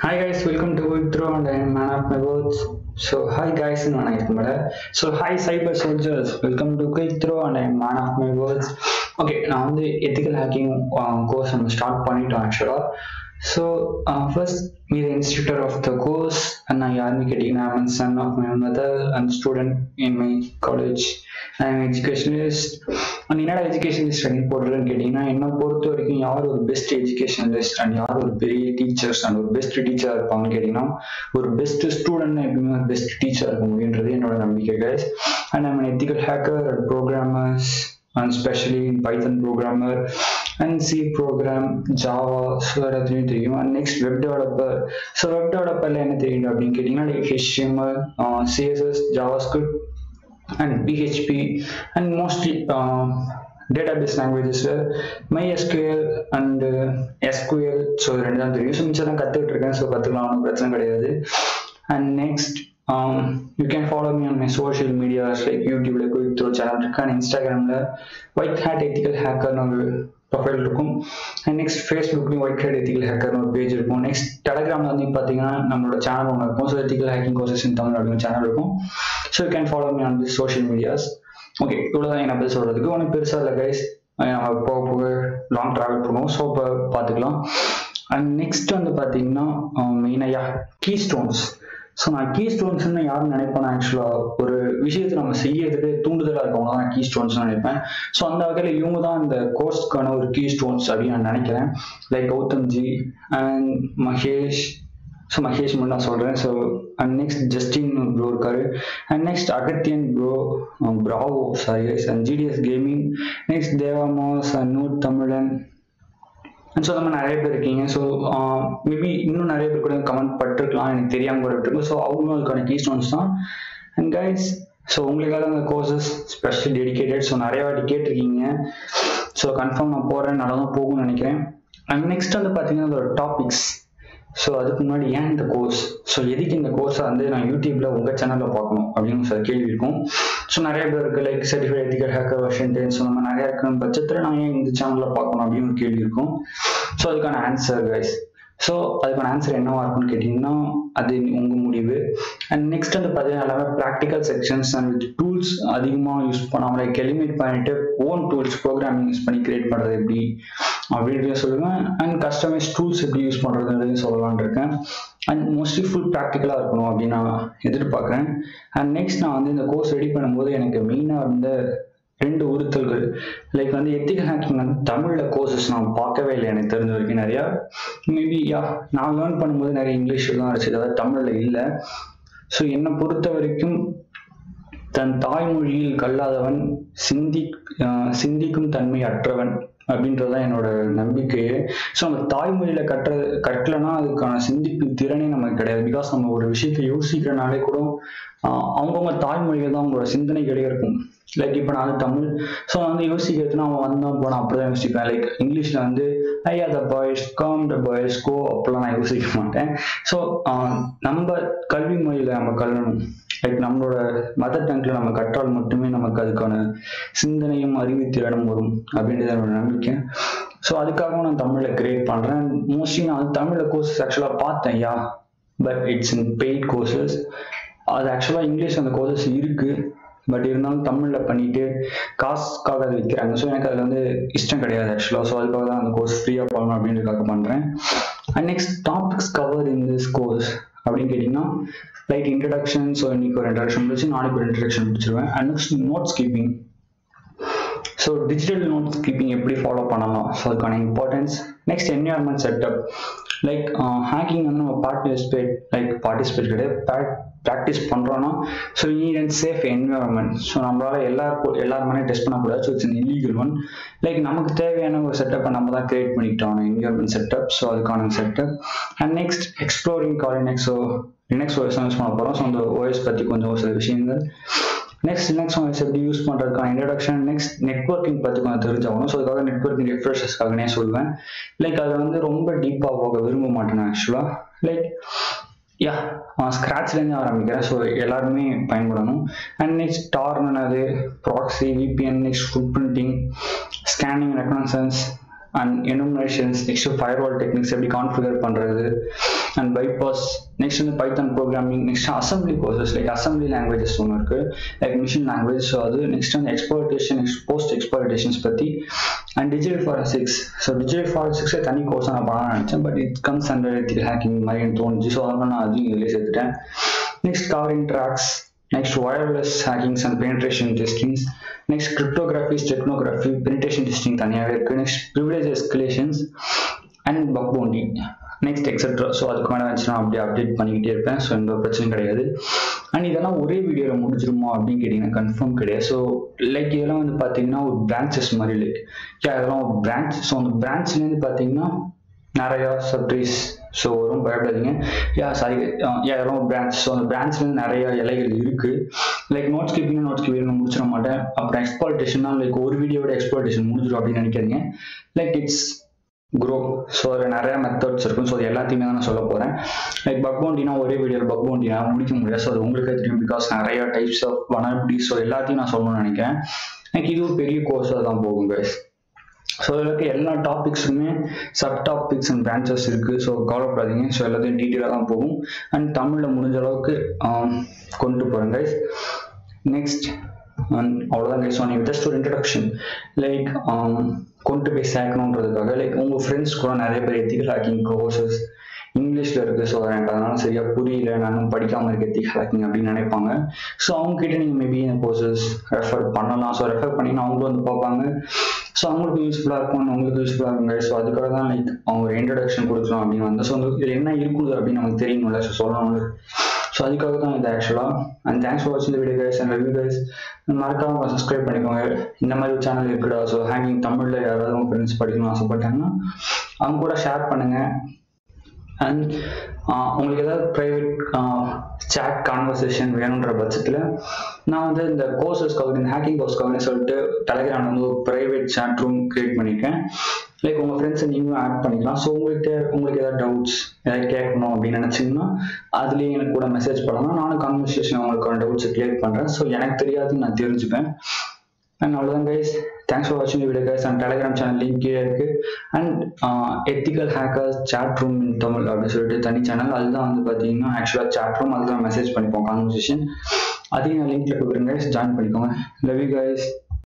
Hi guys, welcome to Withdraw and I am man of my words. So hi guys, so hi cyber soldiers, welcome to Withdraw and I am man of my words. Okay, now the ethical hacking course I'm start பண்ணிட்டோம் actually. So first me the instructor of the course and I am a son of my mother and student in my college. I am educationalist. And என்னடா educationalist அப்படின்னு போடுறேன்னு கேட்டீங்கன்னா என்னை பொறுத்த வரைக்கும் யார் ஒரு பெஸ்ட் எஜுகேஷனலிஸ்ட் அண்ட் யார் ஒரு பெரிய டீச்சர்ஸ் அண்ட் ஒரு பெஸ்ட் டீச்சராக இருப்பாங்கன்னு கேட்டீங்கன்னா ஒரு பெஸ்ட் ஸ்டூடெண்ட் எப்பவுமே ஒரு பெஸ்ட் டீச்சர் இருக்க முடியுன்றது என்னோட நம்பிக்கை guys. And I'm ethical hacker and programmers and especially in Python programmer and C program, Java, so everything தெரியும். And next web developer. So web developer ல என்ன தெரியும் அப்படின்னு கேட்டீங்கன்னா like HTML, CSS, JavaScript and PHP and mostly database languages MySQL and SQL. so ரெண்டு தான் தெரியும். So மிச்சம் தான் கற்றுக்கிட்டு இருக்கேன். ஸோ கற்றுக்கலாம், ஒன்றும் பிரச்சனை கிடையாது. And next you can follow me on my social medias like YouTube ல Withdraw channel இருக்கு, and Instagram ல white hat ethical hacker ஒரு ப்ரொஃபைல் இருக்கும். அண்ட் நெக்ஸ்ட் ஃபேஸ்புக்லையும் ஒயிட் ஹேட் எத்திக்கல் ஹேக்கர்னு ஒரு பேஜ் இருக்கும். நெக்ஸ்ட் டெலகிராமில் வந்து பார்த்தீங்கன்னா நம்மளோட சேனல் ஒன்று இருக்கும். ஸோ எத்திக்கல் ஹேக்கிங் கோர்சஸ் இன் தமிழ் அப்படின்னு சேனல் இருக்கும். So you can follow me on this social medias. Okay, இவ்வளோதான் என்ன பற்றி சொல்கிறதுக்கு. ஒன்றும் பெருசாக இல்லை கைஸ், நம்ம போக போக லாங் ட்ராவல் பண்ணுவோம். ஸோ இப்போ பார்த்துக்கலாம். அண்ட் நெக்ஸ்ட் வந்து பார்த்தீங்கன்னா மெயினாக கீ ஸ்டோன்ஸ். ஸோ நான் கீ ஸ்டோன்ஸ்ன்னு யாரும் நினைப்பேன், ஆக்சுவலாக ஒரு விஷயத்தை நம்ம செய்யறதுக்கு தூண்டுதலாக இருக்கவங்க தான் நான் கீ ஸ்டோன்ஸ் நினைப்பேன். ஸோ அந்த வகையில் இவங்க தான் இந்த கோர்ஸ்க்கான ஒரு கீ ஸ்டோன்ஸ் அப்படின்னு நான் நினைக்கிறேன். Like Gautamji and Mahesh. So Mahesh மட்டும் நான் சொல்கிறேன். So and next Justin bro இருக்காரு. And next Agathiyan bro, Bravo sorry guys, and GTS gaming. Next தேவாமாஸ் அண்ட் நூட் தமிழன். அண்ட் ஸோ நம்ம நிறைய பேர் இருக்கீங்க. ஸோ மேபி இன்னும் நிறைய பேர் கூட கமெண்ட் பட்டிருக்கலாம், எனக்கு தெரியாமல் கூட விட்டுருக்கோம். ஸோ அவங்களும் அதுக்கான கீ ஸ்டோன்ஸ் தான். அண்ட் கைஸ், ஸோ உங்களுக்காக அந்த கோர்சஸ் ஸ்பெஷலி டெடிக்கேட்டட். ஸோ நிறைய வாட்டி கேட்டிருக்கீங்க. ஸோ கன்ஃபார்ம் நான் போகிறேன், நல்லா தான் போகும்னு நினைக்கிறேன். அண்ட் நெக்ஸ்ட் வந்து பார்த்தீங்கன்னா அதோட டாபிக்ஸ். ஸோ அதுக்கு முன்னாடி ஏன் இந்த கோர்ஸ், ஸோ எதுக்கு இந்த கோர்ஸை வந்து நான் யூடியூப்ல உங்கள் சேனலில் பார்க்கணும் அப்படின்னு சில கேள்வி இருக்கும். ஸோ நிறைய பேருக்கு like certified ethical hacker version 10 so நம்ம நிறைய இருக்கிற பட்சத்தில் நான் ஏன் இந்த சேனலில் பார்க்கணும் அப்படின்னு ஒரு கேள்வி இருக்கும். ஸோ அதுக்கான ஆன்சர் கைஸ், ஸோ அதுக்கான ஆன்சர் என்னவா இருக்குன்னு கேட்டிங்கன்னா அது உங்கள் முடிவு. அண்ட் நெக்ஸ்ட் வந்து பார்த்தீங்கன்னா எல்லாமே practical sections and with tools அதிகமாக யூஸ் பண்ணாமல் லைக் எலிமினேட் பண்ணிட்டு ஓன் டூல்ஸ் ப்ரோக்ராமிங் யூஸ் பண்ணி கிரியேட் பண்ணுறது எப்படி அப்படின்னு சொல்லுவேன். அண்ட் கஸ்டமைஸ் டூல்ஸ் எப்படி யூஸ் பண்ணுறதுன்னு சொல்லலான் இருக்கேன். அண்ட் மோஸ்ட்லி ஃபுல் ப்ராக்டிக்கலாக இருக்கணும் அப்படின்னு நான் எதிர்பார்க்குறேன். அண்ட் நெக்ஸ்ட் நான் வந்து இந்த கோர்ஸ் ரெடி பண்ணும்போது எனக்கு மெயினாக இருந்த 2 உறுத்தல்கள் லைக் வந்து எத்திக்கல் ஹேக்கிங் வந்து தமிழில் கோர்சஸ் நான் பார்க்கவே இல்லை. எனக்கு தெரிஞ்ச வரைக்கும் நிறையா மேபி நான் லேர்ன் பண்ணும்போது நிறைய இங்கிலீஷில் தான் இருந்துச்சு, அதாவது தமிழில் இல்லை. ஸோ என்னை பொறுத்த வரைக்கும் தன் தாய்மொழியில் கல்லாதவன் சிந்திக்கும் தன்மை அற்றவன் அப்படின்றதான் என்னோட நம்பிக்கையே. ஸோ நம்ம தாய்மொழியில கட்டலைன்னா அதுக்கான சிந்திப்பு திறனே நமக்கு கிடையாது. பிகாஸ் நம்ம ஒரு விஷயத்தை யோசிக்கிறனாலே கூட அவங்கவுங்க தாய்மொழியில் தான் அவங்களோட சிந்தனைகளே இருக்கும். லைக் இப்போ நான் வந்து தமிழ், ஸோ நான் வந்து யோசிக்கிறதுனா அவன் வந்தான் போனால் அப்படிதான் யோசிப்பேன். லைக் இங்கிலீஷில் வந்து ஐயா the boys come the boys go அப்படிலாம் நான் யோசிக்க மாட்டேன். ஸோ நம்ம கல்வி முறையில் நம்ம கல்லணும், லைக் நம்மளோட மதர் டங்கில் நம்ம கற்றால் மட்டுமே நமக்கு அதுக்கான சிந்தனையும் அறிவுத்திறனும் வரும் அப்படின்றது என்னோட நம்பிக்கை. ஸோ அதுக்காகவும் நான் தமிழில் கிரியேட் பண்ணுறேன். மோஸ்ட்லி நான் வந்து தமிழில் கோர்சஸ் ஆக்சுவலாக பார்த்தேன், but it's in paid courses. அது ஆக்சுவலாக இங்கிலீஷ் அந்த கோர்சஸ் இருக்குது, பட் இருந்தாலும் தமிழில் பண்ணிட்டு காசுக்காக அதை விற்கிறாங்க. ஸோ எனக்கு அதில் வந்து இஷ்டம் கிடையாது ஆக்சுவலாக. ஸோ அதுக்காக தான் அந்த கோர்ஸ் ஃப்ரீயாக பண்ணணும் அப்படின்றதுக்காக பண்ணுறேன். And next topics cover in this course அப்படின்னு கேட்டிங்கன்னா லைக் இன்ட்ரடக்ஷன். ஸோ இன்னைக்கு ஒரு இன்ட்ரடக்ஷன் முடிச்சு நாளைக்கு ஒரு இன்ட்ரடக்ஷன் முடிச்சிருவேன். And next notes keeping. So digital notes keeping எப்படி ஃபாலோ பண்ணலாம், ஸோ அதுக்கான importance. Next environment setup. Like hacking வந்து நம்ம பார்ட்டிசிபேட் கிடையாது, ப்ராக்டிஸ் பண்ணுறோன்னா so need and safe environment. So நம்மளால எல்லாருமே டெஸ்ட் பண்ணக்கூடாது. So it's illegal one. Like நமக்கு தேவையான ஒரு செட்டப்பை நம்ம தான் கிரியேட் பண்ணிக்கிட்டோம், என்விரான்மெண்ட் செட்டப். ஸோ அதுக்கான setup. And next exploring Kali Linux. So Linux OS use பண்ண போகிறோம். ஸோ அந்த ஓஎஸ் பற்றி கொஞ்சம் சில விஷயங்கள். நெக்ஸ்ட் லினக்ஸ் ஓஎஸ் எப்படி யூஸ் பண்ணுறதுக்கான இன்ட்ரடக்ஷன். நெக்ஸ்ட் நெட்வொர்க்கிங் பற்றி கொஞ்சம் தெரிஞ்சாகணும். ஸோ அதுக்காக நெட்வொர்க்கிங் ரெஃப்ரெஷர்ஸ்க்காகனே சொல்லுவேன். லைக் அதை வந்து ரொம்ப டீப்பாக போக விரும்ப மாட்டேன் ஆக்சுவலாக. லைக் ஸ்க்ராட்ச்லேருந்து ஆரம்பிக்கிறேன். ஸோ எல்லாருமே பயன்படணும். அண்ட் நெக்ஸ்ட் டார்னது, proxy, VPN, next footprinting, scanning, reconnaissance and enumerations. Next firewall techniques எப்படி கான்ஃபிகர் பண்ணுறது. and bypass. Next வந்து Python programming, next assembly courses like assembly languages ஒன்று இருக்கு, like machine language. ஸோ அது next வந்து exploitation, post exploitations பற்றி, and digital forensics. So digital forensics தனி course நான் பண்ண நினச்சேன், but it comes under ethical hacking மாதிரி எனக்கு தோணுச்சு. ஸோ அதனால நான் அதையும் இதிலே சேர்த்துட்டேன். Next covering tracks, next wireless hackings and penetration testings, next cryptography, steganography, penetration testing தனியாகவே இருக்குது. next privilege escalations and bug bounty, next etc. So அதுக்கு மேலே வந்துச்சுன்னா அப்படியே அப்டேட் பண்ணிக்கிட்டே இருப்பேன். ஸோ எந்த பிரச்சனையும் கிடையாது. அண்ட் இதெல்லாம் ஒரே வீடியோவில் முடிஞ்சிருமோ அப்படின்னு கேட்டிங்கன்னா கன்ஃபார்ம் கிடையாது. ஸோ லைக் இதெல்லாம் வந்து பார்த்தீங்கன்னா ஒரு பிரான்ச்சஸ் மாதிரி, லைக் இதெல்லாம் ஒரு பிரான்ச். ஸோ அந்த பிரான்ச்லேருந்து பார்த்தீங்கன்னா நிறையா சப்ட்ரீஸ் ஸோ வரும், பயப்படாதீங்க. இதெல்லாம் ஒரு பிரான்ச். ஸோ அந்த பிரான்ச்லேருந்து நிறையா இலைகள் இருக்குது. லைக் நோட்ஸ் கீப்பிங் நான் முடிச்சிட மாட்டேன். அப்புறம் எக்ஸ்ப்ளாய்டேஷன்னா லைக் ஒரு வீடியோட எக்ஸ்ப்ளாய்டேஷன் முடிஞ்சிடும் அப்படின்னு நினைக்காதீங்க. Like it's grow. ஸோ அதில் நிறையா மெத்தட்ஸ் இருக்கும். ஸோ அது எல்லாத்தையுமே தான் நான் சொல்ல போகிறேன். லைக் பக் பவுண்டினா ஒரே வீடியோவில் பக் பவுண்டினா முடிக்க முடியாது. ஸோ அது உங்களுக்கே தெரியும், பிகாஸ் நிறையா டைப்ஸ் ஆஃப் வனபிலிட்டி. ஸோ எல்லாத்தையும் நான் சொல்லணும்னு நினைக்கிறேன். எனக்கு இது ஒரு பெரிய கோர்ஸாக தான் போகும் guys. ஸோ இதுக்கு எல்லா டாபிக்ஸுமே சப் டாபிக்ஸ் அண்ட் பிரான்ச்சஸ் இருக்குது. ஸோ கவலைப்படாதீங்க. ஸோ எல்லாத்தையும் டீட்டெயிலாக தான் போகும். அண்ட் தமிழில் முடிஞ்ச அளவுக்கு கொண்டு போகிறேன் guys. நெக்ஸ்ட் அவ்வளோதான் guys. ஸோ நீங்கள் ஜஸ்ட் ஒரு இன்ட்ரடக்ஷன் லைக் கொண்டு போய் சேர்க்கணுன்றதுக்காக, லைக் உங்கள் ஃப்ரெண்ட்ஸ் கூட நிறைய பேர் எத்திக்கல் ஹேக்கிங் கோர்சஸ் இங்கிலீஷில் இருக்குது. ஸோ எனக்கு அதனால சரியாக புரியல, நானும் படிக்காமல் இருக்க எத்திக்கல் ஹேக்கிங் அப்படின்னு நினைப்பாங்க. ஸோ அவங்ககிட்ட நீங்கள் மேபி இந்த கோர்சஸ் ரெஃபர் பண்ணலாம். ஸோ ரெஃபர் பண்ணிங்கன்னா அவங்களும் வந்து பார்ப்பாங்க. ஸோ அவங்களுக்கு யூஸ்ஃபுல்லாக இருக்கும், உங்களுக்கு யூஸ்ஃபுல்லாக இருக்குங்க. ஸோ அதுக்காக தான் லைக் அவங்க ஒரு இன்ட்ரடக்ஷன் கொடுக்கலாம் அப்படின்னு வந்து. ஸோ இதில் என்ன இருக்குது அப்படின்னு நமக்கு தெரியணும்ல, ஸோ சொல்லணும்ல. ஸோ அதுக்காக தான் இது ஆக்சுவலாக. அண்ட் தேங்க்ஸ் ஃபார் வாட்சிங் the video guys and love you guys. மறக்காம சப்ஸ்கிரைப் பண்ணிக்கோங்க. இந்த மாதிரி ஒரு சேனல் இருக்குடா. ஸோ ஹேக்கிங் தமிழில் யாராவது உங்கள் ஃப்ரெண்ட்ஸ் படிக்கணும்னு ஆசைப்பட்டாங்கன்னா அவங்க கூட ஷேர் பண்ணுங்கள். அண்ட் உங்களுக்கு ஏதாவது ப்ரைவேட் சேட் கான்வர்சேஷன் வேணுன்ற பட்சத்தில் நான் வந்து இந்த கோர்சஸ்க்காக, இந்த ஹேக்கிங் கோர்ஸ்க்காக சொல்லிட்டு டெலிகிராமில் வந்து ஒரு ப்ரைவேட் சேட் ரூம் கிரியேட் பண்ணியிருக்கேன். லைக் உங்கள் ஃப்ரெண்ட்ஸை நீங்களும் ஆட் பண்ணிக்கலாம். ஸோ உங்களுக்கு ஏதாவது டவுட்ஸ் ஏதாவது கேட்கணும் அப்படின்னு நினச்சிங்கன்னா அதுலேயே எனக்கு கூட மெசேஜ் பண்ணலாம். நானும் கான்வர்சேஷன் உங்களுக்கான டவுட்ஸை கிளியர் பண்ணுறேன். ஸோ எனக்கு தெரியாது, நான் தெரிஞ்சுப்பேன். அண்ட் அவ்வளோதான் கைஸ். தேங்க்ஸ் ஃபார் வாட்சிங் video guys. And Telegram channel link கீழே இருக்குது. And ethical hackers chat room in Tamil அப்படின்னு சொல்லிட்டு தனி சேனல். அதுதான் வந்து பார்த்தீங்கன்னா ஆக்சுவலாக சேட் ரூம். அதுதான் மெசேஜ் பண்ணிப்போம் கான்வர்சேஷன். அதையும் நான் லிங்க்ல கொடுக்குறேன் கைஸ், ஜாயின் பண்ணிக்கோங்க. Love you guys.